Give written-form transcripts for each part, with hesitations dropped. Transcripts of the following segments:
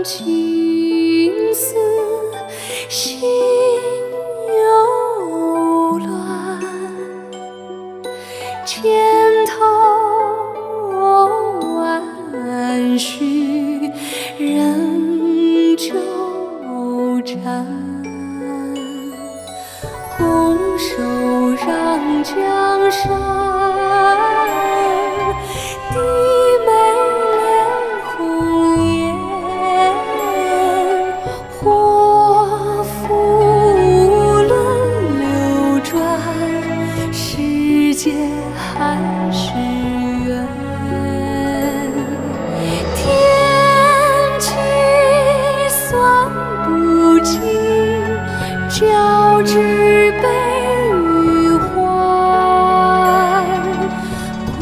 情丝心又乱，千头万绪仍纠缠，拱手让江山，低眉恋红颜，祸福轮流转，世界还是圆。天机算不尽，交织悲与欢，古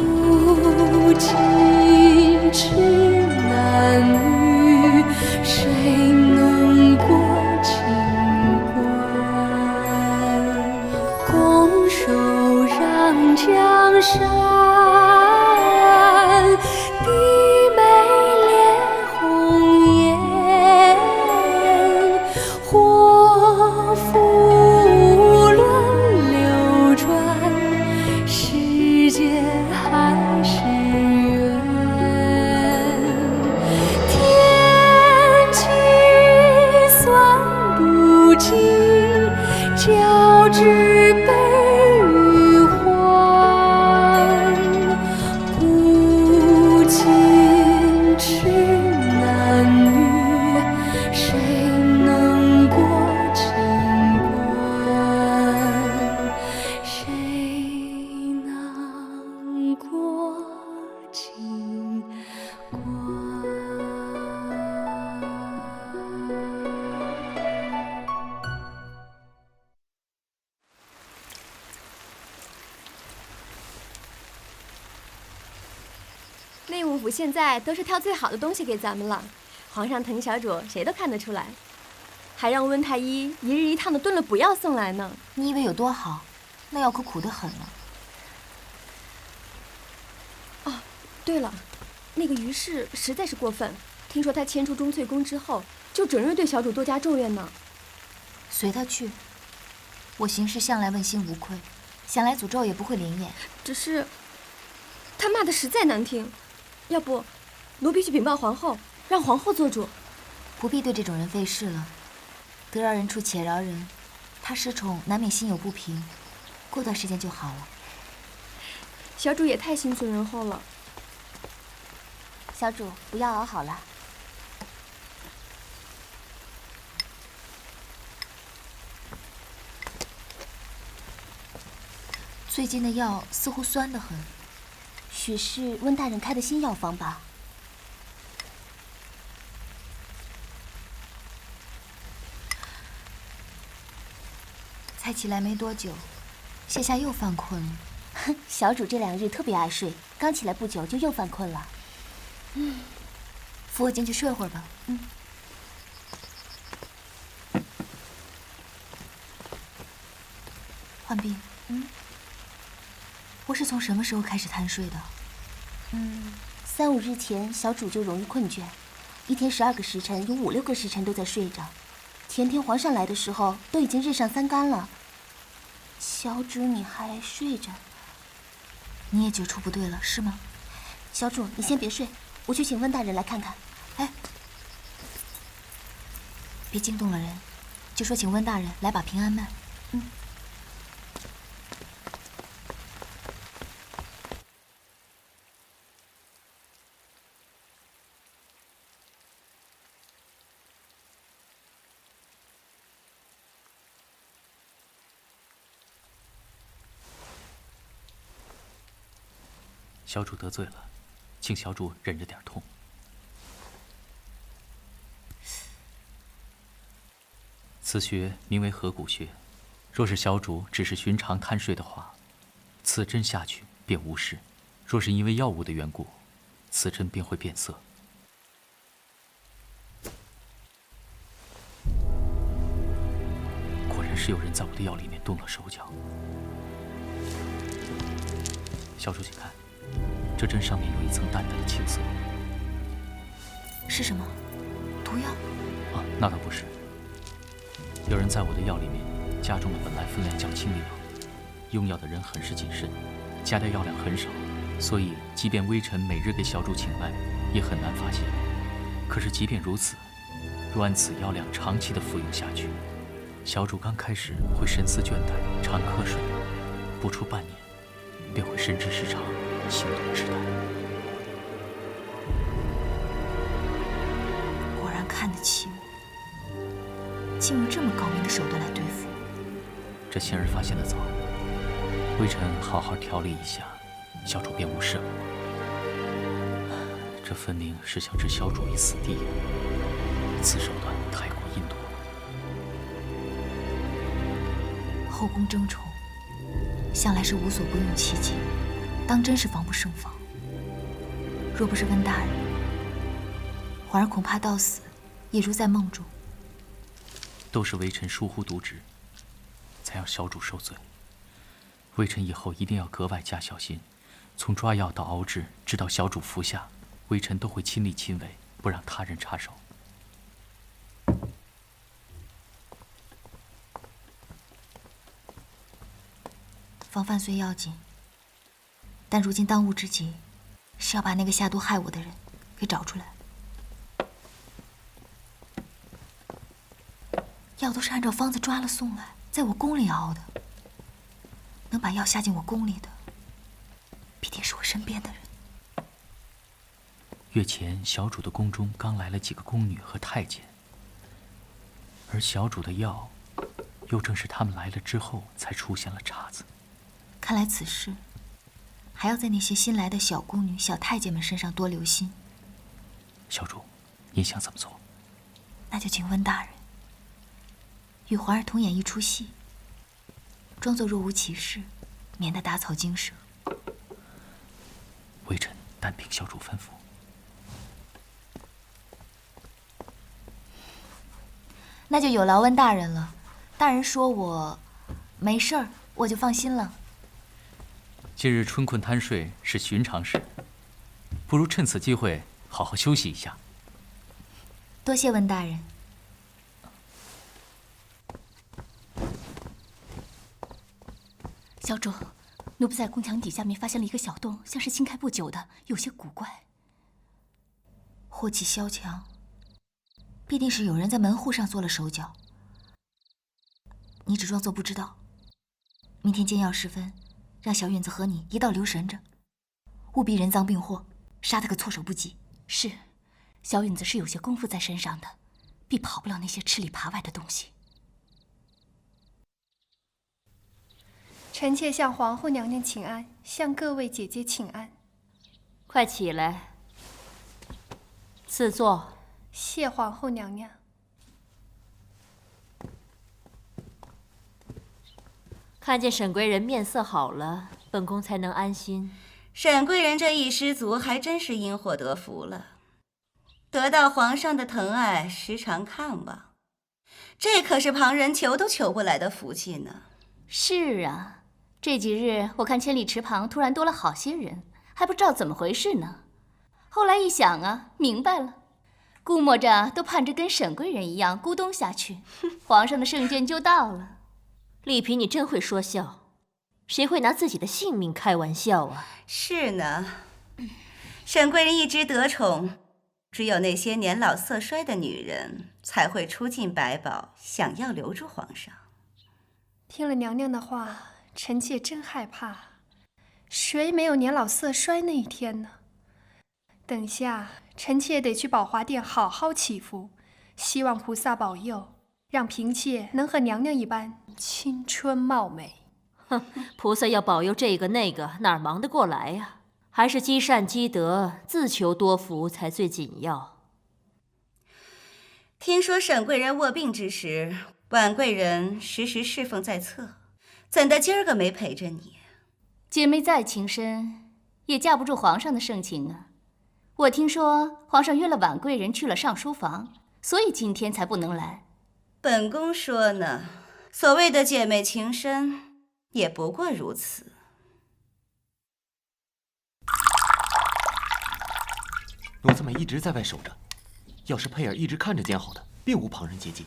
今痴男女，谁能过情关？拱手让江山，低眉恋红颜，祸福轮流转，世界还是圆。天机算不尽，交织悲与欢，古今痴男女，谁能过情关？谁能过情关？内务府现在都是挑最好的东西给咱们了，皇上疼小主，谁都看得出来，还让温太医一日一趟的炖了补药送来呢。你以为有多好？那药可苦得很了。哦，对了，那个于氏实在是过分，听说他迁出钟粹宫之后，就准是对小主多加重怨呢。随他去，我行事向来问心无愧，想来诅咒也不会灵验。只是他骂的实在难听，要不奴婢去禀报皇后，让皇后做主。不必对这种人费事了，得饶人处且饶人，他失宠难免心有不平，过段时间就好了。小主也太心存仁厚了。小主，不要熬好了。最近的药似乎酸得很，许是温大人开的新药方吧？才起来没多久，现下又犯困了。哼，小主这2日特别爱睡，刚起来不久就又犯困了。扶我进去睡会儿吧。浣碧，我是从什么时候开始贪睡的？3、5日前，小主就容易困倦，一天12个时辰，有5、6个时辰都在睡着。前天皇上来的时候，都已经日上3竿了。小主，你还睡着？你也觉出不对了，是吗？小主，你先别睡，我去请温大人来看看。哎，别惊动了人，就说请温大人来把平安脉。小主得罪了，请小主忍着点痛。此穴名为合谷穴，若是小主只是寻常贪睡的话，此针下去便无事；若是因为药物的缘故，此针便会变色。果然是有人在我的药里面动了手脚。小主，请看。这针上面有一层淡淡的青色，是什么？毒药？啊，那倒不是。有人在我的药里面加重了本来分量较轻的药，用药的人很是谨慎，加的药量很少，所以即便微臣每日给小主请安，也很难发现。可是即便如此，若按此药量长期的服用下去，小主刚开始会神思倦怠、常瞌睡，不出半年，便会神志失常、行动迟怠。果然看得起我，竟用这么高明的手段来对付我。这幸而发现的早，微臣好好调理一下，小主便无事了。这分明是想置小主于死地呀！此手段太过阴毒了。后宫争宠，向来是无所不用其极，当真是防不胜防。若不是温大人，皇儿恐怕到死也如在梦中。都是微臣疏忽渎职，才让小主受罪。微臣以后一定要格外加小心，从抓药到熬制，直到小主服下，微臣都会亲力亲为，不让他人插手。防范虽要紧，但如今当务之急是要把那个下毒害我的人给找出来。药都是按照方子抓了送来，在我宫里熬的。能把药下进我宫里的，必定是我身边的人。月前，小主的宫中刚来了几个宫女和太监，而小主的药，又正是他们来了之后才出现了岔子。看来此事还要在那些新来的小宫女、小太监们身上多留心。小主，您想怎么做？那就请温大人与皇儿同演一出戏，装作若无其事，免得打草惊蛇。微臣但凭小主吩咐。那就有劳温大人了。大人说我没事儿，我就放心了。近日春困贪睡是寻常事，不如趁此机会好好休息一下。多谢温大人。小主，奴婢在宫墙底下面发现了一个小洞，像是新开不久的，有些古怪。祸气萧墙，必定是有人在门户上做了手脚。你只装作不知道。明天煎药时分，让小允子和你一道留神着，务必人赃并获，杀他个措手不及。是，小允子是有些功夫在身上的，必跑不了那些吃里扒外的东西。臣妾向皇后娘娘请安，向各位姐姐请安。快起来，赐座。谢皇后娘娘。看见沈贵人面色好了，本宫才能安心。沈贵人这一失足，还真是因祸得福了，得到皇上的疼爱，时常看望，这可是旁人求都求不来的福气呢。是啊，这几日我看千里池旁突然多了好些人，还不知道怎么回事呢。后来一想啊，明白了，估摸着都盼着跟沈贵人一样咕咚下去，皇上的圣鉴就到了。丽嫔，你真会说笑，谁会拿自己的性命开玩笑啊？是呢，沈贵人一直得宠，只有那些年老色衰的女人才会出尽百宝，想要留住皇上。听了娘娘的话，臣妾真害怕，谁没有年老色衰那一天呢？等下臣妾得去宝华殿好好祈福，希望菩萨保佑，让嫔妾能和娘娘一般青春貌美。哼，菩萨要保佑这个那个，哪儿忙得过来呀？还是积善积德，自求多福才最紧要。听说沈贵人卧病之时，婉贵人时时侍奉在侧，怎的今儿个没陪着你？姐妹再情深，也架不住皇上的盛情啊。我听说皇上约了婉贵人去了上书房，所以今天才不能来。本宫说呢，所谓的姐妹情深，也不过如此。奴才们一直在外守着，要是佩尔一直看着监好的，并无旁人接近。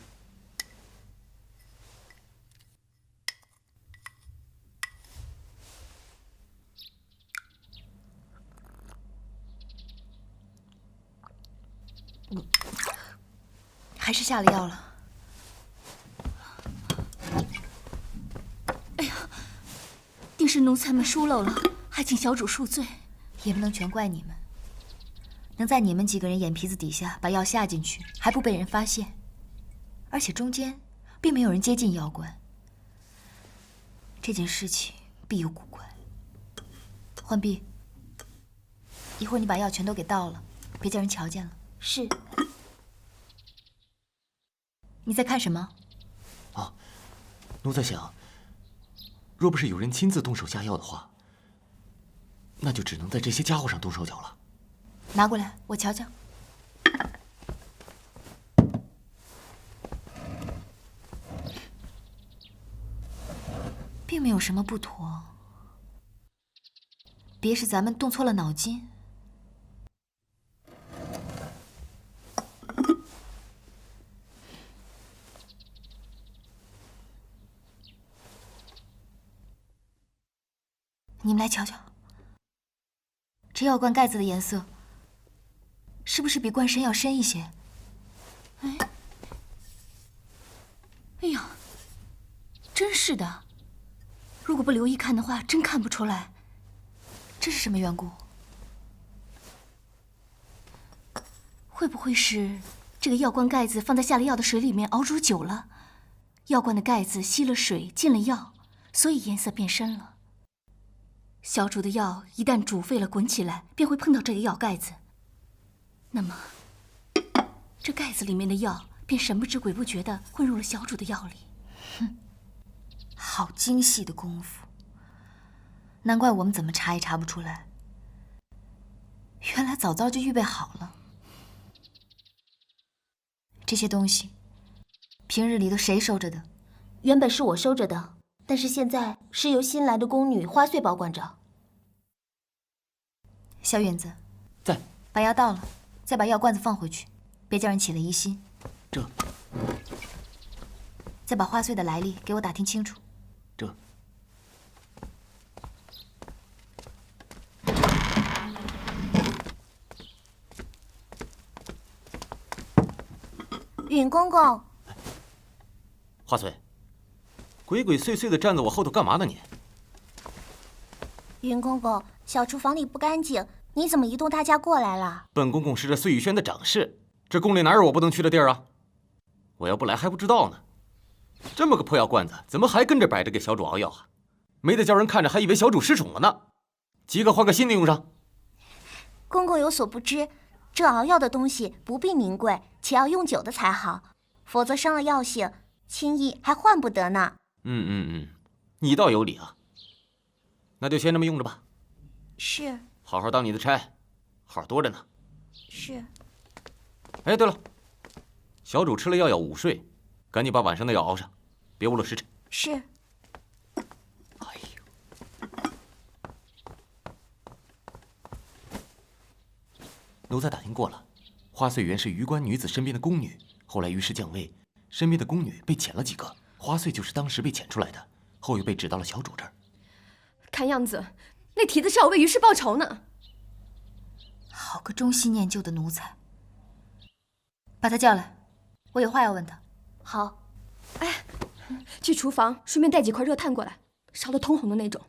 还是下了药了。哎呀，定是奴才们疏漏了，还请小主恕罪。也不能全怪你们。能在你们几个人眼皮子底下把药下进去，还不被人发现，而且中间并没有人接近药罐，这件事情必有古怪。浣碧，一会儿你把药全都给倒了，别叫人瞧见了。是。你在看什么？啊，奴在想，若不是有人亲自动手下药的话，那就只能在这些家伙上动手脚了。拿过来，我瞧瞧。并没有什么不妥，别是咱们动错了脑筋。你们来瞧瞧，这药罐盖子的颜色，是不是比罐身要深一些？哎呀，真是的！如果不留意看的话，真看不出来。这是什么缘故？会不会是这个药罐盖子放在下了药的水里面熬煮久了，药罐的盖子吸了水进了药，所以颜色变深了。小主的药一旦煮沸了滚起来，便会碰到这个药盖子，那么这盖子里面的药便神不知鬼不觉地混入了小主的药里。哼，好精细的功夫，难怪我们怎么查也查不出来。原来早早就预备好了。这些东西平日里都谁收着的？原本是我收着的，但是现在是由新来的宫女花穗保管着。小允子，在。把药倒了，再把药罐子放回去，别叫人起了疑心。这。再把花穗的来历给我打听清楚。这。允公公，花穗，鬼鬼祟祟的站在我后头干嘛呢你？允公公，小厨房里不干净，你怎么一动大家过来了？本公公是这碎玉轩的长侍，这宫里哪有我不能去的地儿啊？我要不来还不知道呢。这么个破药罐子，怎么还跟着摆着给小主熬药啊？没得叫人看着还以为小主失宠了呢。即刻换个新的用上。公公有所不知，这熬药的东西不必名贵，且要用久的才好，否则伤了药性，轻易还换不得呢。你倒有理啊。那就先这么用着吧。是。好好当你的差，好多着呢。是。哎，对了，小主吃了药要午睡，赶紧把晚上的药熬上，别误了时辰。是。哎呦，奴才打听过了，花穗原是余官女子身边的宫女，后来余氏降位，身边的宫女被遣了几个，花穗就是当时被遣出来的，后又被指到了小主这儿。看样子，那蹄子是要为余氏报仇呢。好个忠心念旧的奴才！把他叫来，我有话要问他。好。哎，去厨房顺便带几块热炭过来，烧得通红的那种，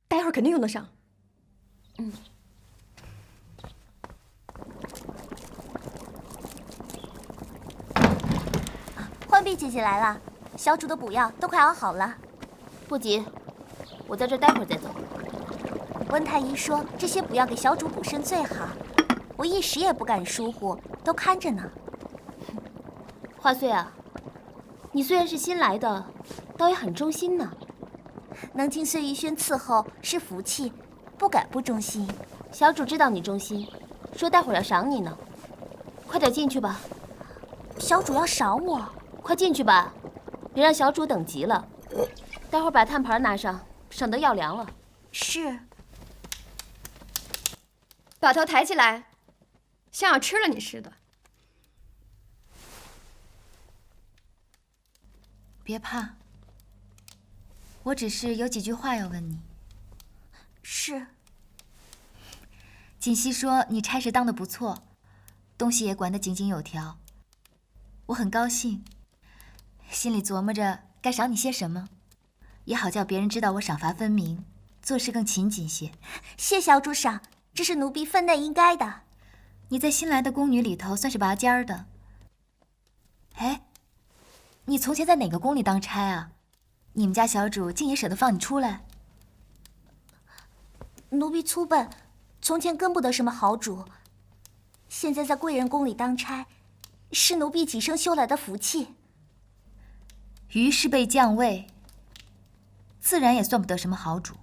待会儿肯定用得上。浣碧姐姐来了，小主的补药都快熬好了。不急，我在这待会儿再走。温太医说这些补药给小主补身最好，我一时也不敢疏忽，都看着呢。花穗啊，你虽然是新来的，倒也很忠心呢。能经碎玉轩伺候是福气，不敢不忠心。小主知道你忠心，说待会儿要赏你呢。快点进去吧。小主要赏我？快进去吧，别让小主等急了。待会儿把炭盘拿上，省得药凉了。是。把头抬起来，像要吃了你似的。别怕，我只是有几句话要问你。是。锦溪说你差事当得不错，东西也管得井井有条，我很高兴，心里琢磨着该赏你些什么，也好叫别人知道我赏罚分明，做事更勤谨些。谢小主赏，这是奴婢分内应该的。你在新来的宫女里头算是拔尖儿的。哎，你从前在哪个宫里当差啊？你们家小主竟也舍得放你出来？奴婢粗笨，从前跟不得什么好主，现在在贵人宫里当差，是奴婢几生修来的福气。于是被降位，自然也算不得什么好主。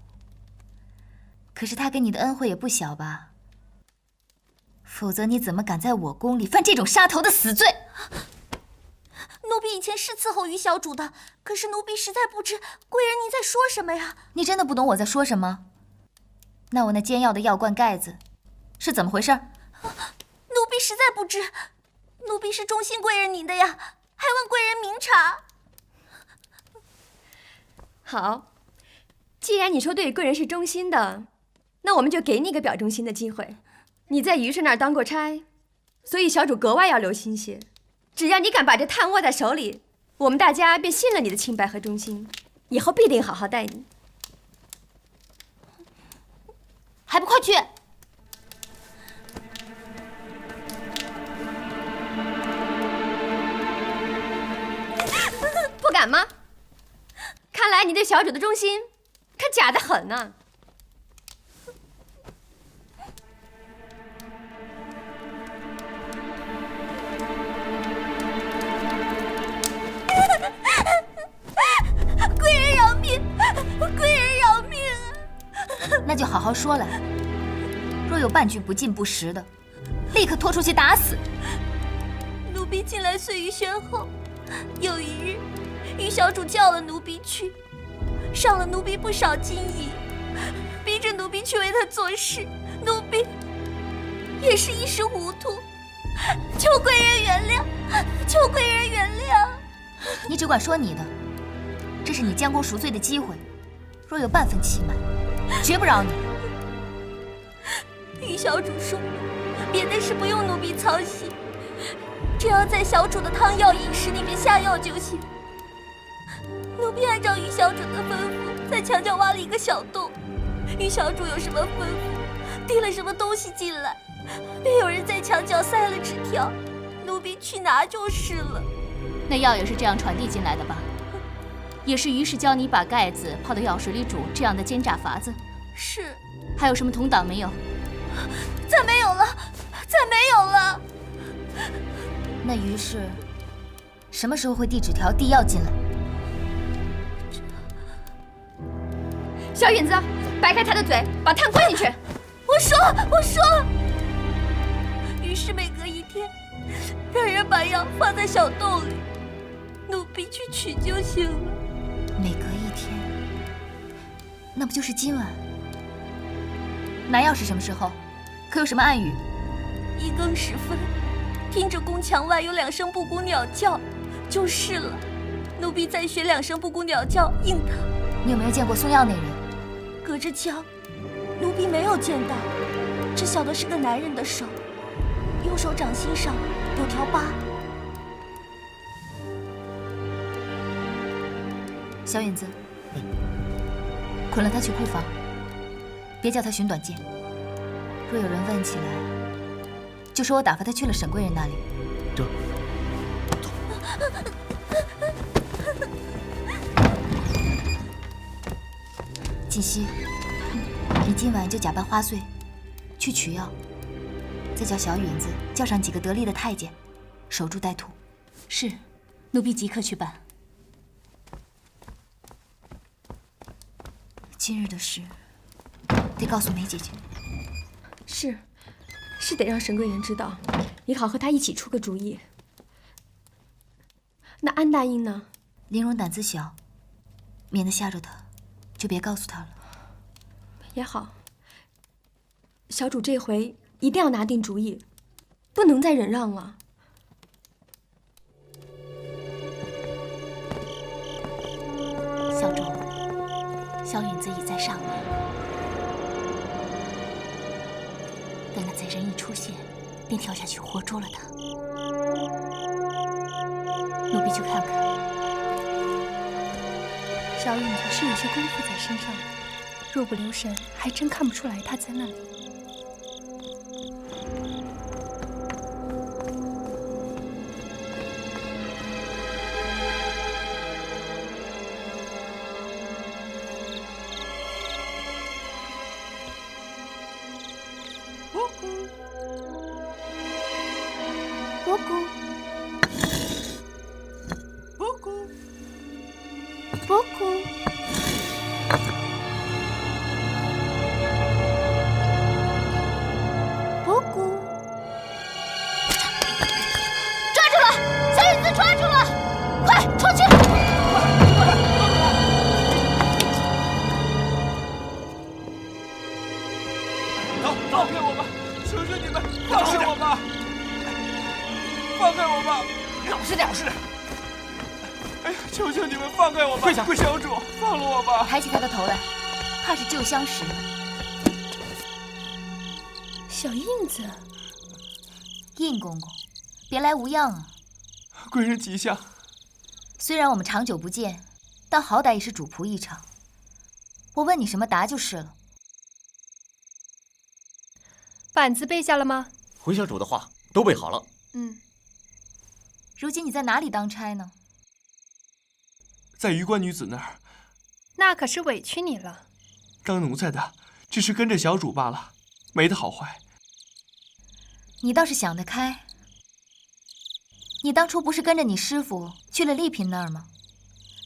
可是他给你的恩惠也不小吧？否则你怎么敢在我宫里犯这种杀头的死罪？奴婢以前是伺候于小主的，可是奴婢实在不知贵人您在说什么呀？你真的不懂我在说什么？那我那煎药的药罐盖子是怎么回事？奴婢实在不知，奴婢是忠心贵人您的呀，还问贵人明察。好，既然你说对贵人是忠心的，那我们就给你一个表忠心的机会。你在于氏那儿当过差，所以小主格外要留心些。只要你敢把这炭握在手里，我们大家便信了你的清白和忠心，以后必定好好待你。还不快去！不敢吗？看来你对小主的忠心可假得很呢。贵人饶命！贵人饶命！那就好好说来。若有半句不敬不实的，立刻拖出去打死。奴婢近来随于轩后，有一日，于小主叫了奴婢去，赏了奴婢不少金银，逼着奴婢去为他做事，奴婢也是一时糊涂，求贵人原谅，求贵人原谅。你只管说你的，这是你将功赎罪的机会，若有半分欺瞒，绝不饶你。于小主说，别的事不用奴婢操心，只要在小主的汤药饮食里面下药就行。奴婢按照于小主的吩咐，在墙角挖了一个小洞。于小主有什么吩咐，递了什么东西进来，便有人在墙角塞了纸条，奴婢去拿就是了。那药也是这样传递进来的吧？也是于是教你把盖子泡到药水里煮这样的奸诈法子？是。还有什么同党没有？再没有了，再没有了。那于是什么时候会递纸条递药进来？小允子，掰开他的嘴，把炭灌进去。我说。于是每隔一天，让人把药放在小洞里，奴婢去取就行了。每隔一天，那不就是今晚？拿药是什么时候？可有什么暗语？1更时分，听着宫墙外有2声布谷鸟叫，就是了。奴婢再学2声布谷鸟叫应他。你有没有见过送药那人？隔着墙，奴婢没有见到，只晓得是个男人的手，右手掌心上有条疤。小允子，捆了他去库房，别叫他寻短见。若有人问起来，就说我打发他去了沈贵人那里。这，锦溪，你今晚就假扮花穗，去取药，再叫小允子叫上几个得力的太监，守株待兔。是，奴婢即刻去办。今日的事，得告诉梅姐姐。是得让沈贵人知道，也好和他一起出个主意。那安大英呢？玲珑胆子小，免得吓着他，就别告诉他了。也好，小主这回一定要拿定主意，不能再忍让了。小允子已在上面，等那贼人一出现，便跳下去活捉了他。奴婢去看看。小允子是有些功夫在身上的，若不留神，还真看不出来他在那里。姑姑，姑姑，姑姑，姑姑，抓住了！小允子抓住了！快出去！放开我吧！求求你们，放开我吧！放开我吧！老实点，老实点！哎呀，求求你们放开我吧！跪下，小主，放了我吧！抬起他的头来，怕是旧相识。小印子，印公公，别来无恙啊！贵人吉祥。虽然我们长久不见，但好歹也是主仆一场。我问你什么答就是了。板子备下了吗？回小主的话都备好了。如今你在哪里当差呢？在榆关女子那儿。那可是委屈你了。当奴才的，只是跟着小主罢了，没得好坏。你倒是想得开。你当初不是跟着你师傅去了丽嫔那儿吗？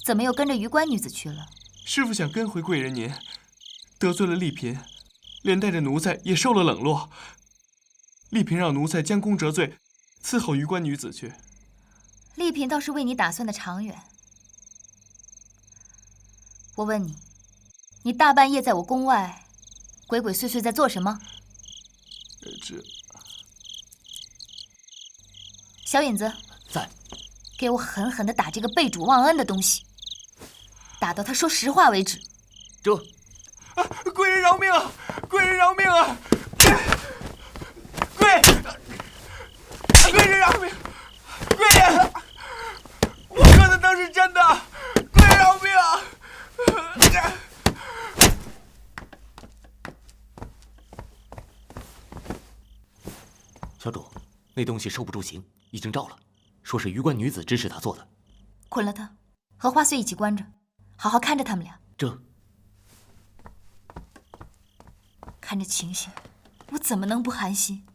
怎么又跟着榆关女子去了？师傅想跟回贵人您，得罪了丽嫔，连带着奴才也受了冷落。丽嫔让奴才将功折罪，伺候榆关女子去。丽嫔倒是为你打算的长远。我问你，你大半夜在我宫外，鬼鬼祟祟在做什么？这小允子，在，给我狠狠地打这个背主忘恩的东西，打到他说实话为止。这，贵人饶命啊！贵人饶命啊！贵人饶命！贵人，我说的都是真的，贵人饶命啊！小主，那东西受不住刑，已经招了，说是榆关女子指使他做的。捆了他，和花穗一起关着，好好看着他们俩。看这情形，我怎么能不寒心？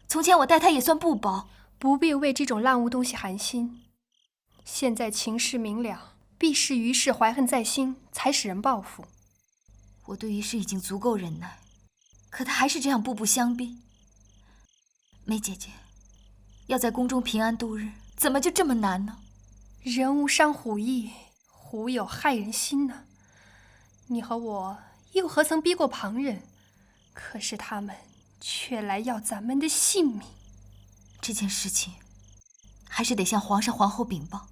从前我待他也算不薄，不必为这种烂物东西寒心。现在情势明了，必是于氏怀恨在心，才使人报复。我对于氏已经足够忍耐，可他还是这样步步相逼。梅姐姐，要在宫中平安度日，怎么就这么难呢？人无伤虎意，虎有害人心呢。你和我又何曾逼过旁人？可是他们却来要咱们的性命。这件事情还是得向皇上皇后禀报。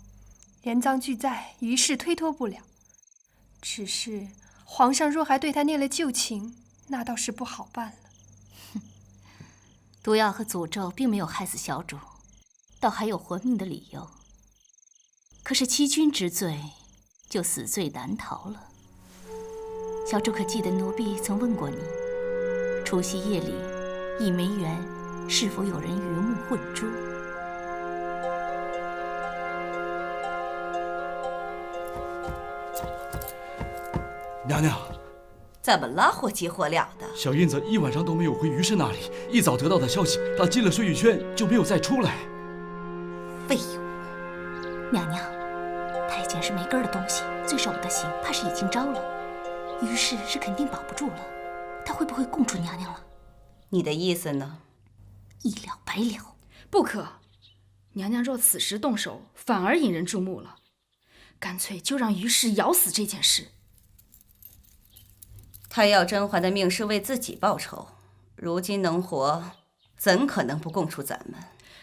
人赃俱在，于是推脱不了。只是皇上若还对他念了旧情，那倒是不好办了。毒药和诅咒并没有害死小主，倒还有活命的理由。可是欺君之罪，就死罪难逃了。小主可记得奴婢曾问过你，除夕夜里，一梅园是否有人鱼目混珠？娘娘，怎么了？火急火燎的。小印子一晚上都没有回于氏那里，一早得到的消息，他进了碎玉轩就没有再出来。废物！娘娘，他已经是没根的东西，最少的刑怕是已经招了。于氏是肯定保不住了，他会不会供出娘娘了？你的意思呢？一了百了。不可，娘娘若此时动手，反而引人注目了。干脆就让于氏咬死这件事。他要甄嬛的命是为自己报仇，如今能活，怎可能不供出咱们？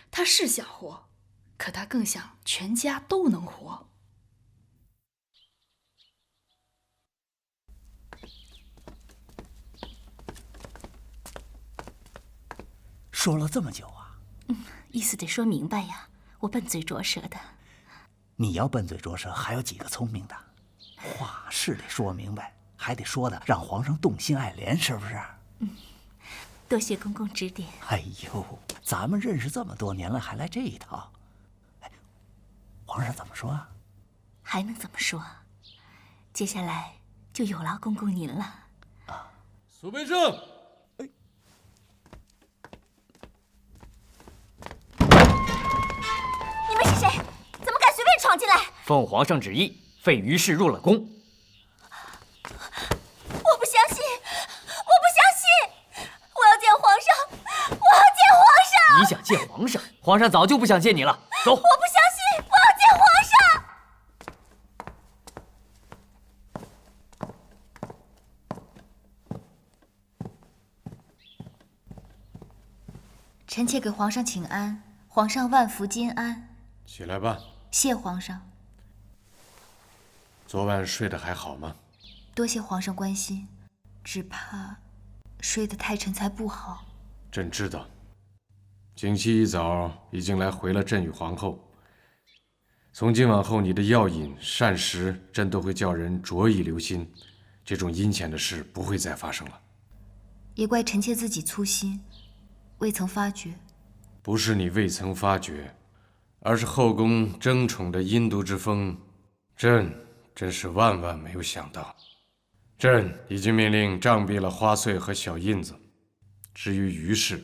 他是想活，可他更想全家都能活。说了这么久啊？意思得说明白呀，我笨嘴拙舌的。你要笨嘴拙舌，还有几个聪明的？话是得说明白，还得说的让皇上动心爱怜，是不是？多谢公公指点。哎呦，咱们认识这么多年了，还来这一套？哎，皇上怎么说啊？还能怎么说？接下来就有劳公公您了。苏培盛，你们是谁？怎么敢随便闯进来？奉皇上旨意，废于氏入了宫。我不相信！我不相信！我要见皇上！我要见皇上！你想见皇上？皇上早就不想见你了。走！我不相信！我要见皇上！臣妾给皇上请安，皇上万福金安。起来吧。谢皇上。昨晚睡得还好吗？多谢皇上关心，只怕睡得太沉才不好。朕知道，景熙一早已经来回了朕与皇后。从今往后，你的药饮膳食，朕都会叫人着意留心，这种阴险的事不会再发生了。也怪臣妾自己粗心，未曾发觉。不是你未曾发觉，而是后宫争宠的阴毒之风，朕真是万万没有想到。朕已经命令杖毙了花穗和小印子，至于于氏，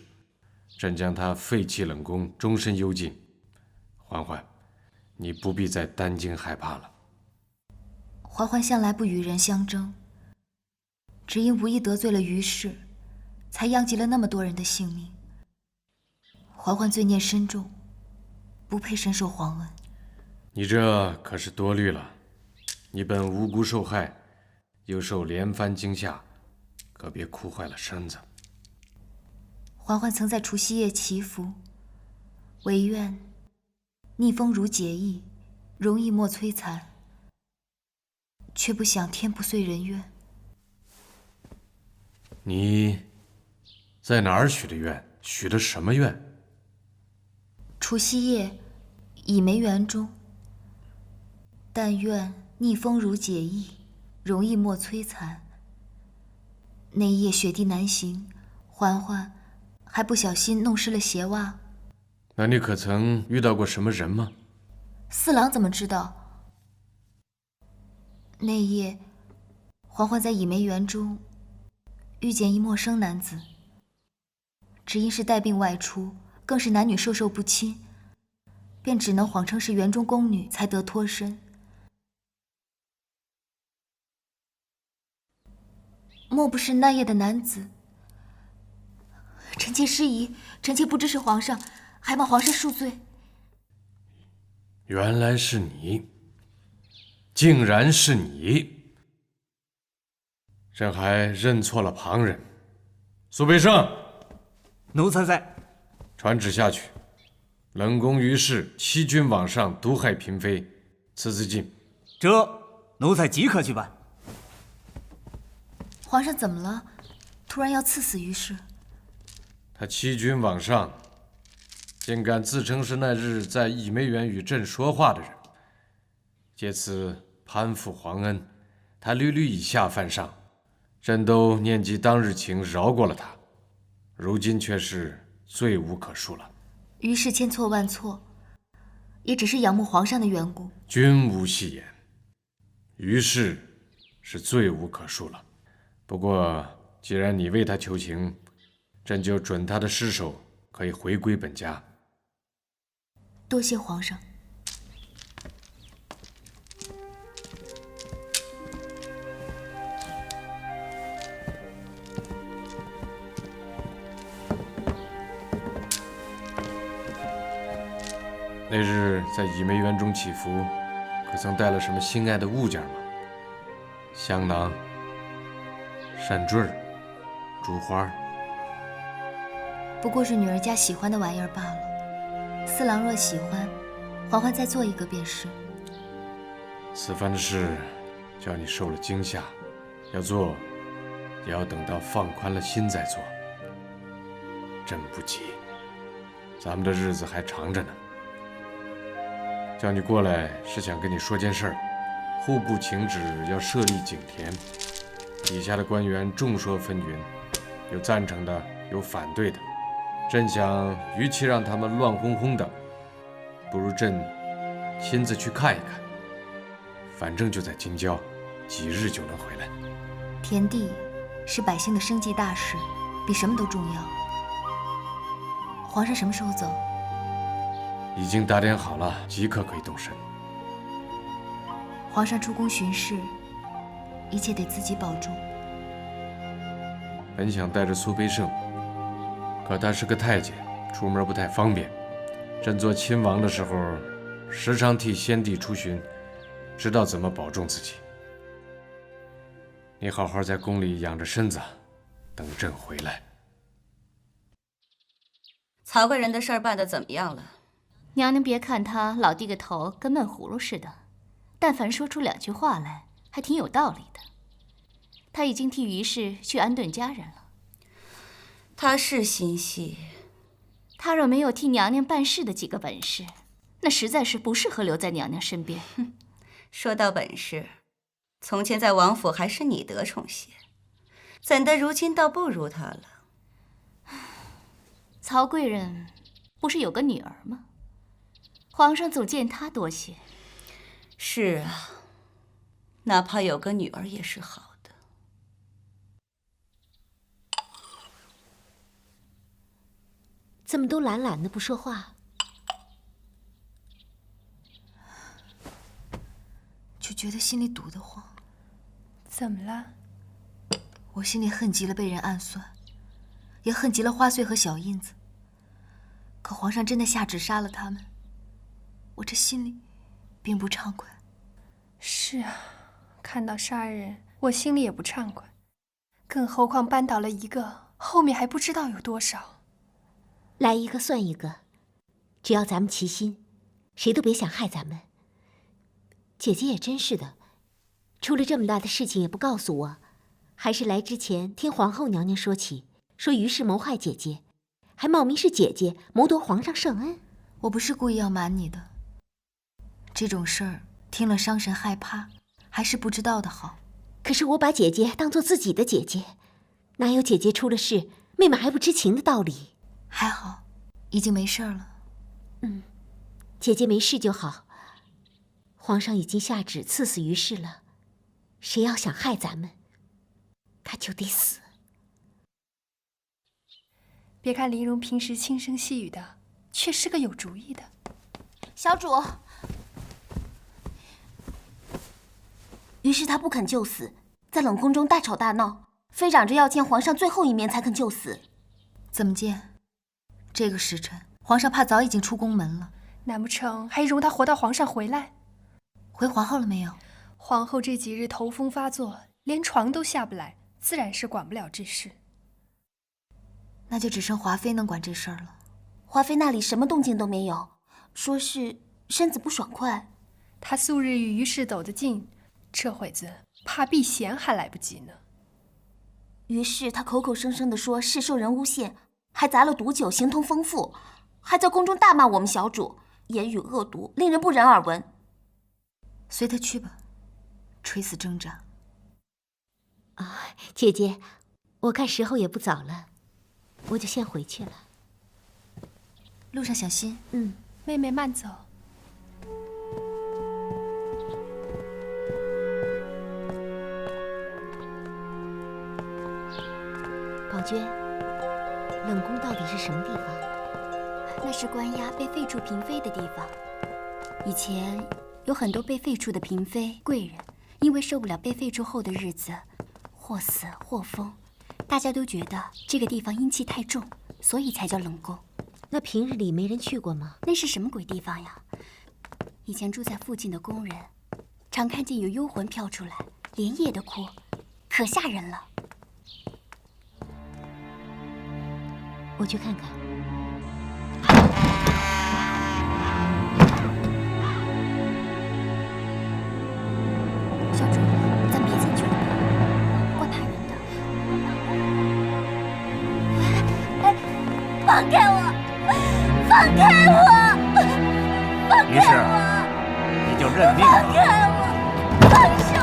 朕将他废弃冷宫，终身幽禁。嬛嬛，你不必再担惊害怕了。嬛嬛向来不与人相争，只因无意得罪了于氏，才殃及了那么多人的性命。嬛嬛罪孽深重，不配深受皇恩。你这可是多虑了，你本无辜受害，又受连番惊吓，可别哭坏了身子。嬛嬛曾在除夕夜祈福，唯愿逆风如解意，容易莫摧残，却不想天不遂人愿。你在哪儿许的愿？许的什么愿？除夕夜，倚梅园中。但愿逆风如解意，容易莫摧残。那一夜雪地难行，嬛嬛还不小心弄湿了鞋袜。那你可曾遇到过什么人吗？四郎怎么知道？那夜，嬛嬛在倚梅园中遇见一陌生男子，只因是带病外出，更是男女授受不亲，便只能谎称是园中宫女，才得脱身。莫不是那夜的男子？臣妾失仪，臣妾不知是皇上，还望皇上恕罪。原来是你，竟然是你！朕还认错了旁人。苏培盛，奴才在。传旨下去，冷宫于氏欺君罔上，毒害嫔妃，赐自尽。这奴才即刻去办。皇上怎么了？突然要赐死于氏？他欺君罔上，竟敢自称是那日在倚梅园与朕说话的人，借此攀附皇恩。他屡屡以下犯上，朕都念及当日情，饶过了他，如今却是罪无可恕了。于氏千错万错，也只是仰慕皇上的缘故。君无戏言，于氏是罪无可恕了。不过既然你为他求情，朕就准他的尸首可以回归本家。多谢皇上。那日在倚梅园中祈福，可曾带了什么心爱的物件吗？香囊、扇坠儿、珠花。不过是女儿家喜欢的玩意儿罢了。四郎若喜欢，嬛嬛再做一个便是。此番的事叫你受了惊吓，要做也要等到放宽了心再做。朕不急。咱们的日子还长着呢。叫你过来是想跟你说件事儿。户部请旨要设立井田，底下的官员众说纷纭，有赞成的，有反对的。朕想，与其让他们乱哄哄的，不如朕亲自去看一看。反正就在京郊，几日就能回来。田地是百姓的生计大事，比什么都重要。皇上什么时候走？已经打点好了，即刻可以动身。皇上出宫巡视，一切得自己保重。本想带着苏培盛，可他是个太监，出门不太方便。朕做亲王的时候，时常替先帝出巡，知道怎么保重自己。你好好在宫里养着身子，等朕回来。曹贵人的事儿办得怎么样了？娘娘别看他老低个头，跟闷葫芦似的，但凡说出2句话来，还挺有道理的。他已经替于氏去安顿家人了。他是心细，他若没有替娘娘办事的几个本事，那实在是不适合留在娘娘身边。说到本事，从前在王府还是你得宠些，怎的如今倒不如他了？曹贵人不是有个女儿吗？皇上总见她多些。是啊，哪怕有个女儿也是好的。怎么都懒懒的不说话？就觉得心里堵得慌。怎么了？我心里恨极了被人暗算，也恨极了花穗和小印子。可皇上真的下旨杀了他们，我这心里并不畅快。是啊，看到杀人，我心里也不畅快，更何况扳倒了一个，后面还不知道有多少。来一个算一个，只要咱们齐心，谁都别想害咱们。姐姐也真是的，出了这么大的事情也不告诉我，还是来之前听皇后娘娘说起，说于氏谋害姐姐，还冒名是姐姐谋夺皇上圣恩。我不是故意要瞒你的，这种事儿听了伤神害怕，还是不知道的好。可是我把姐姐当做自己的姐姐，哪有姐姐出了事，妹妹还不知情的道理？还好，已经没事了。姐姐没事就好。皇上已经下旨赐死于氏了，谁要想害咱们，他就得死。别看林荣平时轻声细语的，却是个有主意的。小主，于是他不肯就死，在冷宫中大吵大闹，非嚷着要见皇上最后一面才肯就死。怎么见？这个时辰，皇上怕早已经出宫门了。难不成还容他活到皇上回来？回皇后了没有？皇后这几日头风发作，连床都下不来，自然是管不了这事。那就只剩华妃能管这事儿了。华妃那里什么动静都没有，说是身子不爽快。她素日与于氏走得近，这会子怕避嫌还来不及呢。于是他口口声声地说是受人诬陷，还砸了毒酒，形同疯妇，还在宫中大骂我们小主，言语恶毒，令人不忍耳闻。随他去吧，垂死挣扎。姐姐，我看时候也不早了，我就先回去了。路上小心。妹妹慢走。宝娟，冷宫到底是什么地方？那是关押被废黜嫔妃的地方。以前有很多被废黜的嫔妃、贵人，因为受不了被废黜后的日子，或死或疯，大家都觉得这个地方阴气太重，所以才叫冷宫。那平日里没人去过吗？那是什么鬼地方呀？以前住在附近的宫人，常看见有幽魂飘出来，连夜的哭，可吓人了。我去看看。小主，咱别进去了，怪怕人的。放开我！放于是你就认命了。放开我！放手！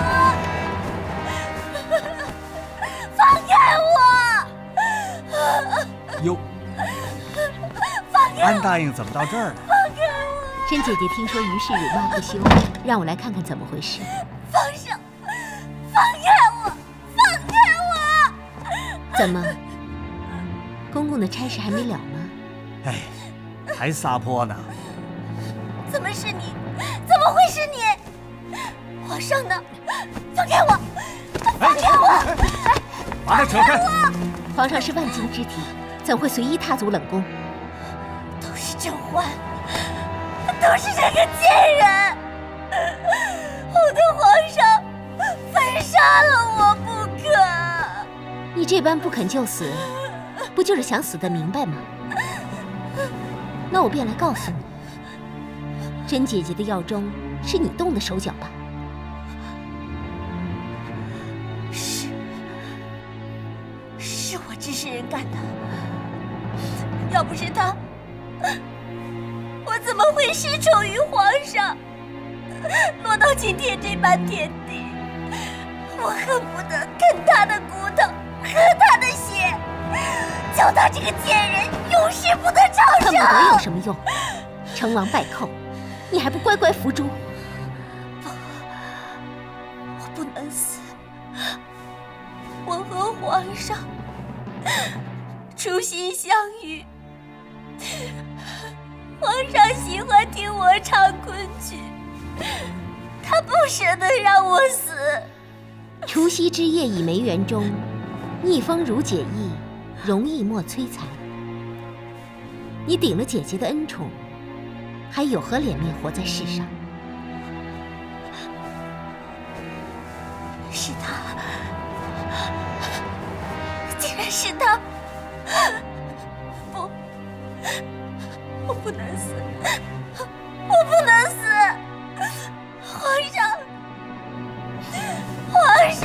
放开我！哟，安答应怎么到这儿了？甄姐姐听说于氏辱骂不休，让我来看看怎么回事。放手！放开我！放开我！怎么，公公的差事还没了吗？哎，还撒泼呢？怎么是你？怎么会是你？皇上呢？放开我！放开我！把他扯开！皇上是万金之体，怎会随意踏足冷宫？都是甄嬛，都是这个贱人，我的皇上非杀了我不可。你这般不肯就死，不就是想死得明白吗？那我便来告诉你，甄姐姐的药中是你动的手脚吧？是我指使人干的。要不是他，我怎么会失宠于皇上，落到今天这般田地？我恨不得啃他的骨头，喝他的血，叫他这个贱人永世不得长生。恨不得有什么用？成王败寇，你还不乖乖伏诛？我不能死。我和皇上初心相遇，皇上喜欢听我唱昆曲，他不舍得让我死。除夕之夜倚梅园中，逆风如解意，容易莫摧残。你顶了姐姐的恩宠，还有何脸面活在世上？是他，竟然是他！不，我不能死，我不能死！皇上，皇上，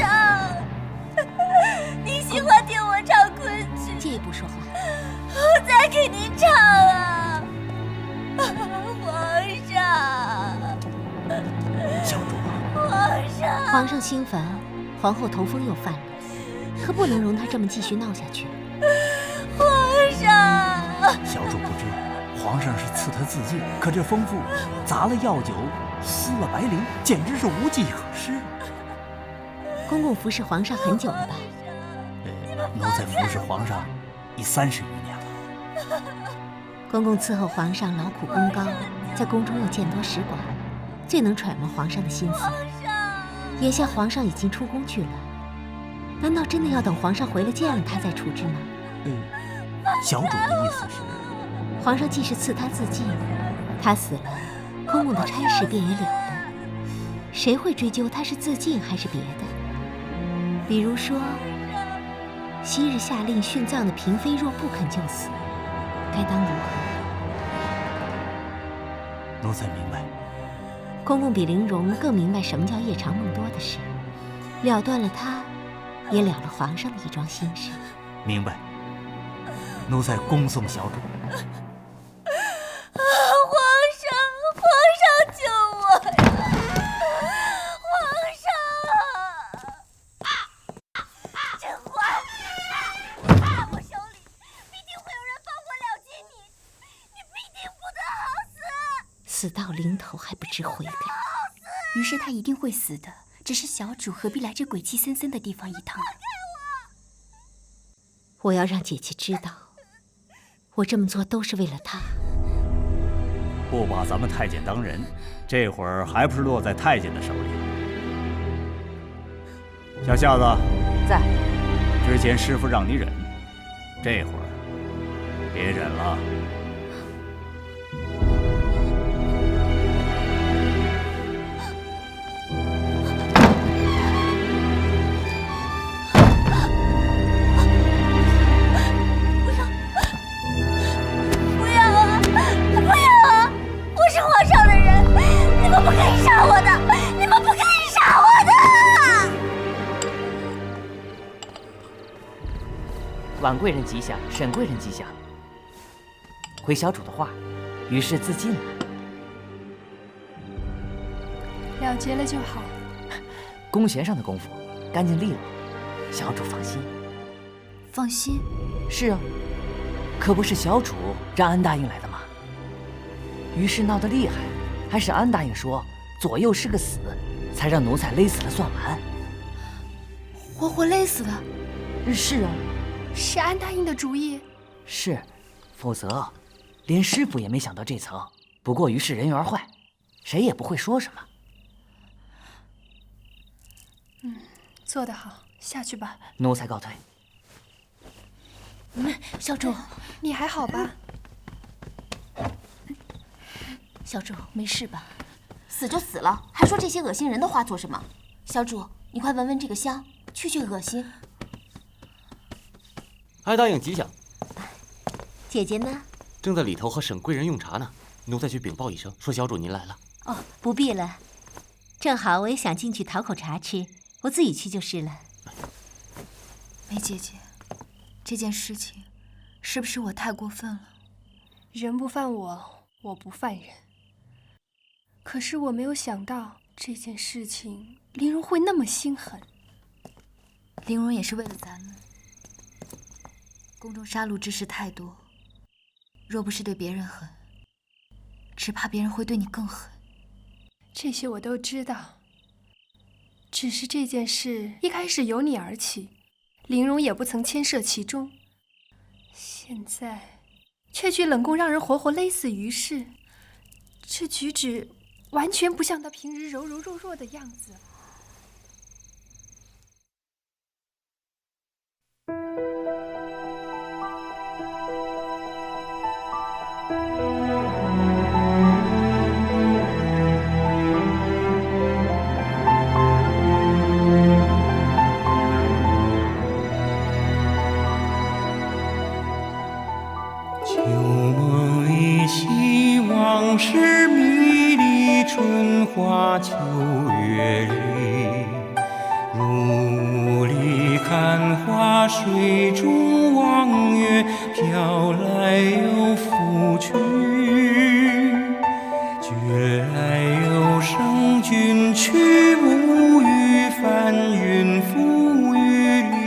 你喜欢听我唱昆曲？借一步说话。我再给您唱啊，皇上。小主啊，皇上心烦，皇后头风又犯了，可不能容他这么继续闹下去。皇上，小主不知，皇上是赐他自尽，可这疯妇砸了药酒，撕了白绫，简直是无计可施。公公服侍皇上很久了吧？奴才服侍皇上已30余年了。公公伺候皇上劳苦功高，在宫中又见多识广，最能揣摩皇上的心思。眼下皇上已经出宫去了，难道真的要等皇上回来见了他再处置吗？小主的意思是，皇上既是赐他自尽，他死了，公公的差事便也了了。谁会追究他是自尽还是别的？比如说，昔日下令殉葬的嫔妃若不肯就死，该当如何？奴才明白。公公比玲珑更明白什么叫夜长梦多的事，了断了他，也了了皇上的一桩心事。明白。奴才恭送小主。皇上救我呀！皇上，甄嬛，在我手里，必定会有人放火了结你，你必定不得好死。死到临头还不知悔改，于是他一定会死的。只是小主何必来这鬼气森森的地方一趟呢？我要让姐姐知道，我这么做都是为了她。不把咱们太监当人，这会儿还不是落在太监的手里？小夏子，在。之前师傅让你忍，这会儿别忍了。不可以杀我的！你们不可以杀我的！婉贵人吉祥，沈贵人吉祥。回小主的话，于是自尽了。了结了就好。弓弦上的功夫干净利落，小主放心。放心？是啊，可不是小主让安答应来的吗？于是闹得厉害，还是安答应说左右是个死，才让奴才勒死了算完。活活勒死的？是啊，是安答应的主意。是，否则连师傅也没想到这层。不过于是人缘坏，谁也不会说什么。做得好，下去吧。奴才告退。小主，你还好吧？小主，没事吧？死就死了，还说这些恶心人的话做什么？小主，你快闻闻这个香，去去恶心。哀答应吉祥。姐姐呢？正在里头和沈贵人用茶呢。奴才去禀报一声，说小主您来了。哦，不必了，正好我也想进去讨口茶吃，我自己去就是了。梅姐姐，这件事情是不是我太过分了？人不犯我，我不犯人。可是我没有想到这件事情，玲珑会那么心狠。玲珑也是为了咱们。宫中杀戮之事太多，若不是对别人狠，只怕别人会对你更狠。这些我都知道，只是这件事一开始由你而起，玲珑也不曾牵涉其中，现在却去冷宫让人活活勒死于氏，这举止完全不像她平日柔柔弱弱的样子。旧梦依稀，往事迷离，春花秋月里，如里看花，水中望月，飘来又浮去，觉来有生君去，无语翻云覆雨里，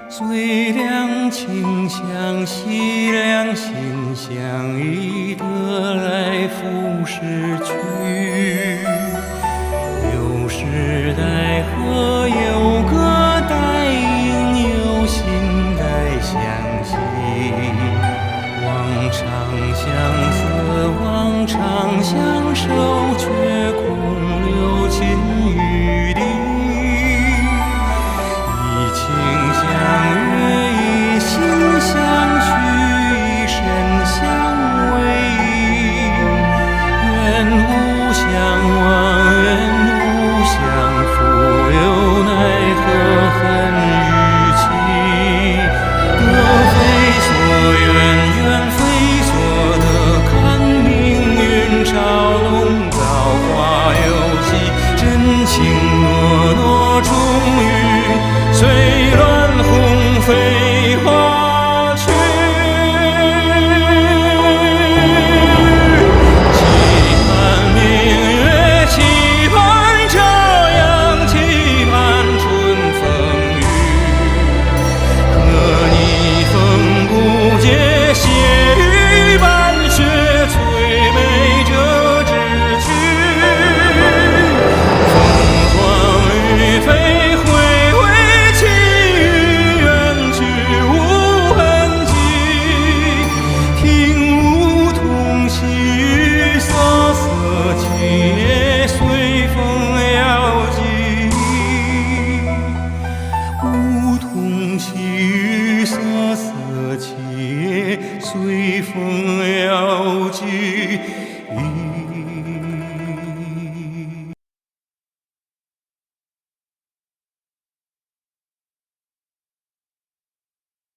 最两情相惜，两心相依，得来复失去。有时待鹤，有歌待影，有心待相惜。望长相思，望长相守，却